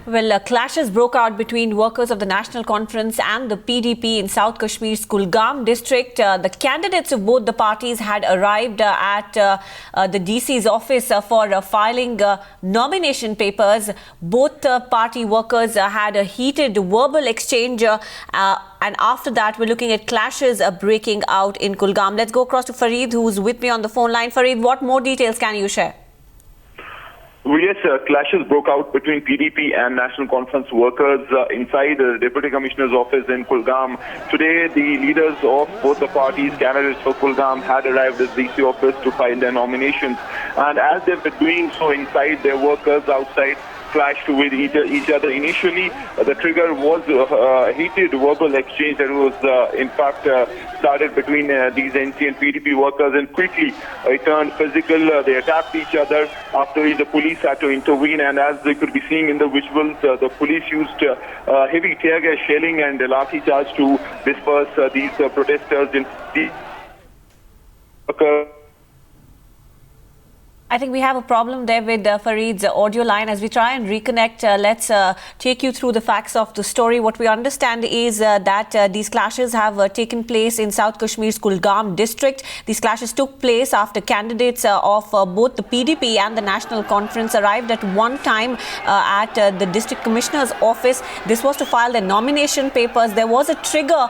Well, clashes broke out between workers of the National Conference and the PDP in South Kashmir's Kulgam district. The candidates of both the parties had arrived at the DC's office for filing nomination papers. Both party workers had a heated verbal exchange and after that, we're looking at clashes breaking out in Kulgam. Let's go across to Farid, who's with me on the phone line. Farid, what more details can you share? Well, yes, clashes broke out between PDP and National Conference workers inside the Deputy Commissioner's office in Kulgam. Today, the leaders of both the parties, candidates for Kulgam, had arrived at the DC office to file their nominations. And as they were doing so inside, their workers outside clashed with each other. Initially, the trigger was a heated verbal exchange that was, in fact, started between these NC and PDP workers, and quickly it turned physical. They attacked each other. After the police had to intervene, and as they could be seeing in the visuals, the police used heavy tear gas shelling and lathi charge to disperse these protesters in the I think we have a problem there with Farid's audio line. As we try and reconnect, let's take you through the facts of the story. What we understand is that these clashes have taken place in South Kashmir's Kulgam district. These clashes took place after candidates of both the PDP and the National Conference arrived at one time at the district commissioner's office. This was to file their nomination papers. There was a trigger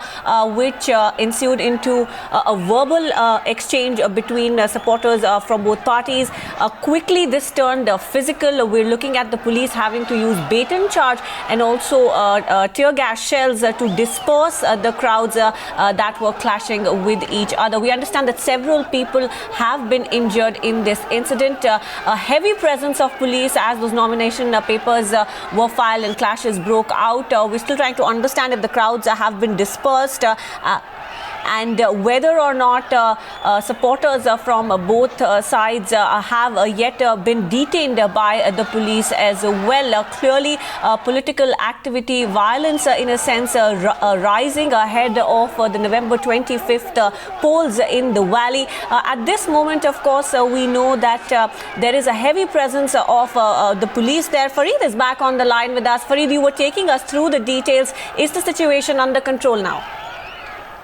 which ensued into a verbal exchange between supporters from both parties. Quickly, this turned physical. We're looking at the police having to use bait and charge and also tear gas shells to disperse the crowds that were clashing with each other. We understand that several people have been injured in this incident. A heavy presence of police as those nomination papers were filed and clashes broke out. We're still trying to understand if the crowds have been dispersed. And whether or not supporters from both sides have yet been detained by the police as well. Clearly, political activity, violence in a sense rising ahead of the November 25th polls in the valley. At this moment, of course, we know that there is a heavy presence of the police there. Farid is back on the line with us. Farid, you were taking us through the details. Is the situation under control now?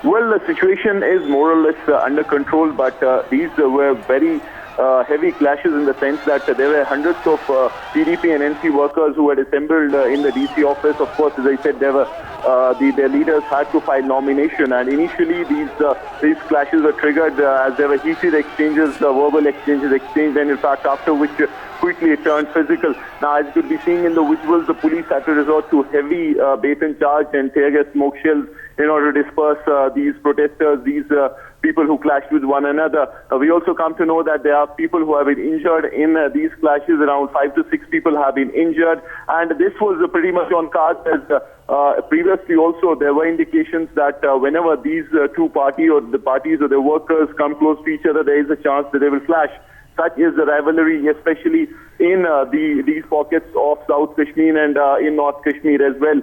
Well, the situation is more or less under control, but these were very heavy clashes in the sense that there were hundreds of PDP and NC workers who had assembled in the DC office. Of course, as I said, there were their leaders had to file nomination, and initially these clashes were triggered as there were heated exchanges, verbal exchanges exchanged, and in fact after which quickly it turned physical. Now, as you could be seeing in the visuals, the police had to resort to heavy bait and charge and tear gas smoke shells in order to disperse these protesters, these people who clashed with one another. We also come to know that there are people who have been injured in these clashes. Around 5 to 6 people have been injured, and this was pretty much on cards as previously also there were indications that whenever these two parties or the parties or the workers come close to each other, there is a chance that they will clash. Such is the rivalry, especially in these pockets of South Kashmir and in North Kashmir as well.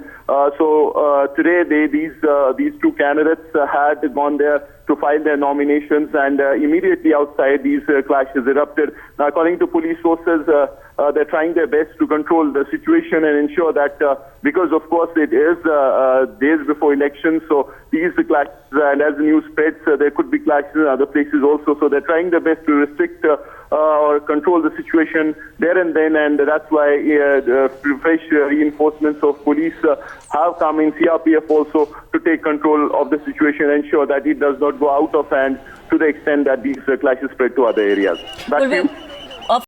So today, these two candidates had gone there to file their nominations, and immediately outside these clashes erupted. Now, according to police sources, they're trying their best to control the situation and ensure that, because of course it is days before elections, so these clashes, and as the news spreads, there could be clashes in other places also. So they're trying their best to restrict or control the situation there and then, and that's why fresh reinforcements of police have come in, CRPF also, to take control of the situation and ensure that it does not go out of hand to the extent that these clashes spread to other areas. Back to you.